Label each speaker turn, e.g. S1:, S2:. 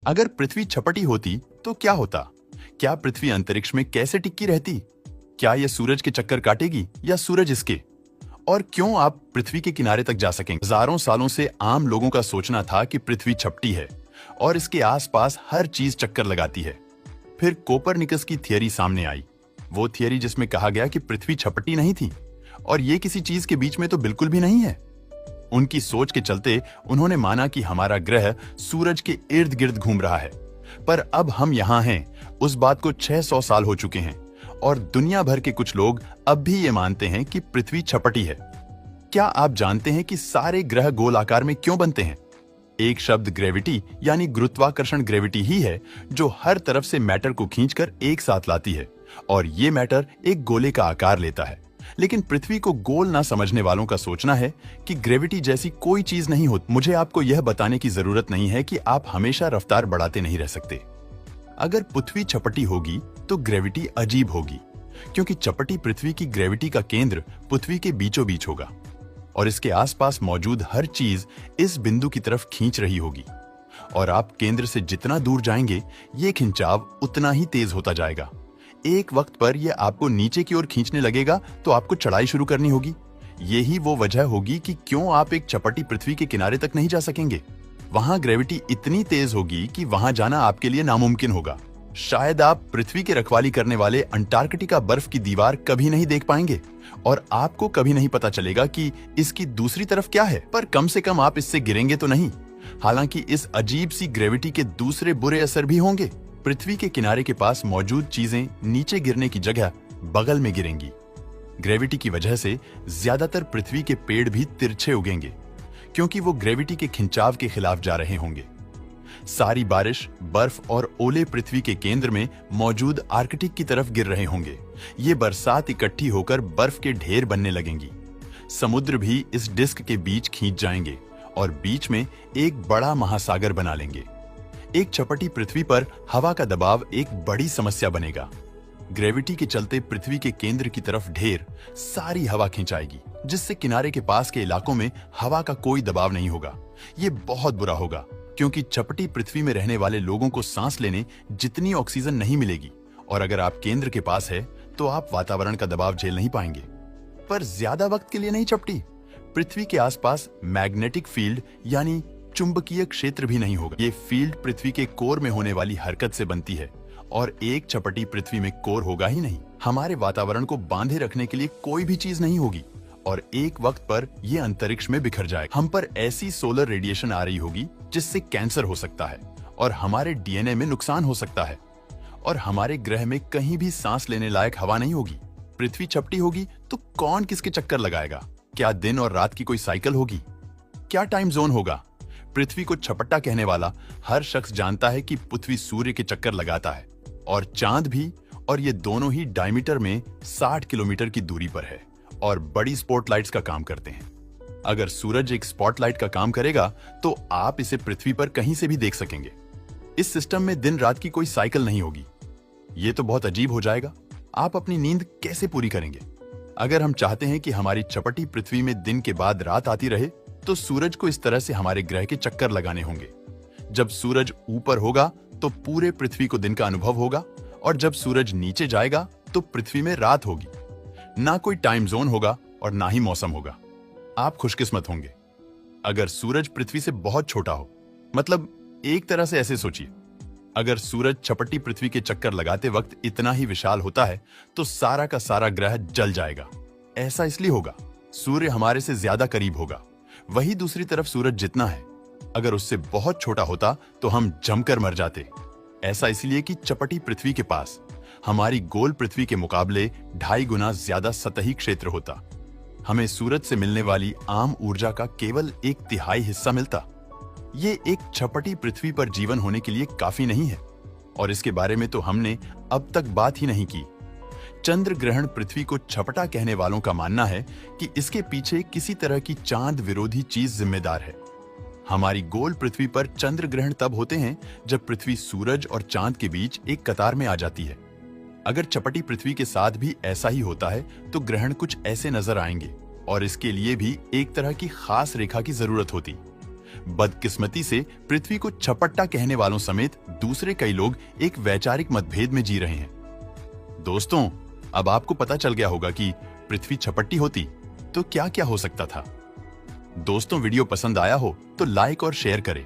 S1: अगर पृथ्वी छपटी होती तो क्या होता? क्या पृथ्वी अंतरिक्ष में कैसे टिकी रहती? क्या यह सूरज के चक्कर काटेगी या सूरज इसके? और क्यों आप पृथ्वी के किनारे तक जा सकेंगे? हजारों सालों से आम लोगों का सोचना था कि पृथ्वी छपटी है और इसके आसपास हर चीज चक्कर लगाती है। फिर कोपरनिकस की थियरी सामने आई, वो थियरी जिसमें कहा गया कि पृथ्वी छपटी नहीं थी और ये किसी चीज के बीच में तो बिल्कुल भी नहीं है। उनकी सोच के चलते उन्होंने माना कि हमारा ग्रह सूरज के इर्द गिर्द घूम रहा है। पर अब हम यहाँ हैं, उस बात को 600 साल हो चुके हैं और दुनिया भर के कुछ लोग अब भी ये मानते हैं कि पृथ्वी छपटी है। क्या आप जानते हैं कि सारे ग्रह गोल आकार में क्यों बनते हैं? एक शब्द ग्रेविटी यानी गुरुत्वाकर्षण ग्रेविटी ही है जो हर तरफ से मैटर को खींचकर एक साथ लाती है और ये मैटर एक गोले का आकार लेता है। लेकिन पृथ्वी को गोल ना समझने वालों का सोचना है कि ग्रेविटी जैसी कोई चीज नहीं होती। मुझे आपको यह बताने की जरूरत नहीं है कि आप हमेशा रफ्तार बढ़ाते नहीं रह सकते। अगर पृथ्वी छपटी होगी तो ग्रेविटी अजीब होगी, क्योंकि चपटी पृथ्वी की ग्रेविटी का केंद्र पृथ्वी के बीचों बीच होगा और इसके आसपास मौजूद हर चीज इस बिंदु की तरफ खींच रही होगी और आप केंद्र से जितना दूर जाएंगे ये खिंचाव उतना ही तेज होता जाएगा। एक वक्त पर यह आपको नीचे की ओर खींचने लगेगा तो आपको चढ़ाई शुरू करनी होगी। यही वो वजह होगी कि क्यों आप एक चपटी पृथ्वी के किनारे तक नहीं जा सकेंगे। वहां ग्रेविटी इतनी तेज होगी कि वहां जाना आपके लिए नामुमकिन होगा। शायद आप पृथ्वी की रखवाली करने वाले अंटार्कटिका बर्फ की दीवार कभी नहीं देख पाएंगे और आपको कभी नहीं पता चलेगा कि इसकी दूसरी तरफ क्या है, पर कम से कम आप इससे गिरेंगे तो नहीं। हालांकि इस अजीब सी ग्रेविटी के दूसरे बुरे असर भी होंगे। पृथ्वी के किनारे के पास मौजूद चीजें नीचे गिरने की जगह बगल में गिरेंगी। ग्रेविटी की वजह से ज्यादातर पृथ्वी के पेड़ भी तिरछे उगेंगे, क्योंकि वो ग्रेविटी के खिंचाव के खिलाफ जा रहे होंगे। सारी बारिश, बर्फ और ओले पृथ्वी के केंद्र में मौजूद आर्कटिक की तरफ गिर रहे होंगे। ये बरसात इकट्ठी होकर बर्फ के ढेर बनने लगेंगी। समुद्र भी इस डिस्क के बीच खींच जाएंगे और बीच में एक बड़ा महासागर बना लेंगे। एक चपटी पृथ्वी पर हवा का दबाव एक बड़ी समस्या बनेगा। ग्रेविटी के चलते पृथ्वी के केंद्र की तरफ ढेर सारी हवा खिंचाएगी, जिससे किनारे के पास के इलाकों में हवा का कोई दबाव नहीं होगा। ये बहुत बुरा होगा, क्योंकि चपटी पृथ्वी में रहने वाले लोगों को सांस लेने जितनी ऑक्सीजन नहीं मिलेगी और अगर आप केंद्र के पास है तो आप वातावरण का दबाव झेल नहीं पाएंगे। पर ज्यादा वक्त के लिए नहीं चपटी। पृथ्वी के आसपास मैग्नेटिक फील्ड यानी चुंबकीय क्षेत्र भी नहीं होगा। ये फील्ड पृथ्वी के कोर में होने वाली हरकत से बनती है और एक चपटी पृथ्वी में कोर होगा ही नहीं। हमारे वातावरण को बांधे रखने के लिए कोई भी चीज नहीं होगी और एक वक्त पर यह अंतरिक्ष में बिखर जाएगा। हम पर ऐसी सोलर रेडिएशन आ रही होगी जिससे कैंसर हो सकता है और हमारे डीएनए में नुकसान हो सकता है और हमारे ग्रह में कहीं भी सांस लेने लायक हवा नहीं होगी। पृथ्वी छपटी होगी तो कौन किसके चक्कर लगाएगा? क्या दिन और रात की कोई साइकिल होगी? क्या टाइम जोन होगा? पृथ्वी को छपटा कहने वाला हर शख्स जानता है कि पृथ्वी सूर्य के चक्कर लगाता है और चांद भी, और ये दोनों ही डायमीटर में 60 किलोमीटर की दूरी पर है और बड़ी स्पॉटलाइट्स का काम करते हैं। अगर सूरज एक स्पॉटलाइट का काम करेगा तो आप इसे पृथ्वी पर कहीं से भी देख सकेंगे। इस सिस्टम में दिन रात की कोई साइकिल नहीं होगी। ये तो बहुत अजीब हो जाएगा। आप अपनी नींद कैसे पूरी करेंगे? अगर हम चाहते हैं कि हमारी चपटी पृथ्वी में दिन के बाद रात आती रहे तो सूरज को इस तरह से हमारे ग्रह के चक्कर लगाने होंगे। जब सूरज ऊपर होगा तो पूरे पृथ्वी को दिन का अनुभव होगा और जब सूरज नीचे जाएगा तो पृथ्वी में रात होगी। ना कोई टाइम जोन होगा और ना ही मौसम होगा। आप खुशकिस्मत होंगे। अगर सूरज पृथ्वी से बहुत छोटा हो, मतलब एक तरह से ऐसे सोचिए, अगर सूरज छपटी पृथ्वी के चक्कर लगाते वक्त इतना ही विशाल होता है तो सारा का सारा ग्रह जल जाएगा। ऐसा इसलिए होगा, सूर्य हमारे से ज्यादा करीब होगा। वही दूसरी तरफ सूरज जितना है, अगर उससे बहुत छोटा होता तो हम जमकर मर जाते। ऐसा इसलिए कि चपटी पृथ्वी के पास हमारी गोल पृथ्वी के मुकाबले 2.5 गुना ज्यादा सतही क्षेत्र होता। हमें सूरज से मिलने वाली आम ऊर्जा का केवल 1/3 हिस्सा मिलता। ये एक छपटी पृथ्वी पर जीवन होने के लिए काफी नहीं है और इसके बारे में तो हमने अब तक बात ही नहीं की। चंद्र ग्रहण पृथ्वी को छपटा कहने वालों का मानना है कि इसके पीछे किसी तरह की चांद विरोधी चीज जिम्मेदार है। हमारी गोल पृथ्वी पर चंद्र ग्रहण तब होते हैं जब पृथ्वी सूरज और चांद के बीच एक कतार में आ जाती है। अगर चपटी पृथ्वी के साथ भी ऐसा ही होता है तो ग्रहण कुछ ऐसे नजर आएंगे और इसके लिए भी एक तरह की खास रेखा की जरूरत होती। बदकिस्मती से पृथ्वी को छपट्टा कहने वालों समेत दूसरे कई लोग एक वैचारिक मतभेद में जी रहे हैं। दोस्तों, अब आपको पता चल गया होगा कि पृथ्वी छपट्टी होती तो क्या क्या हो सकता था। दोस्तों, वीडियो पसंद आया हो तो लाइक और शेयर करें।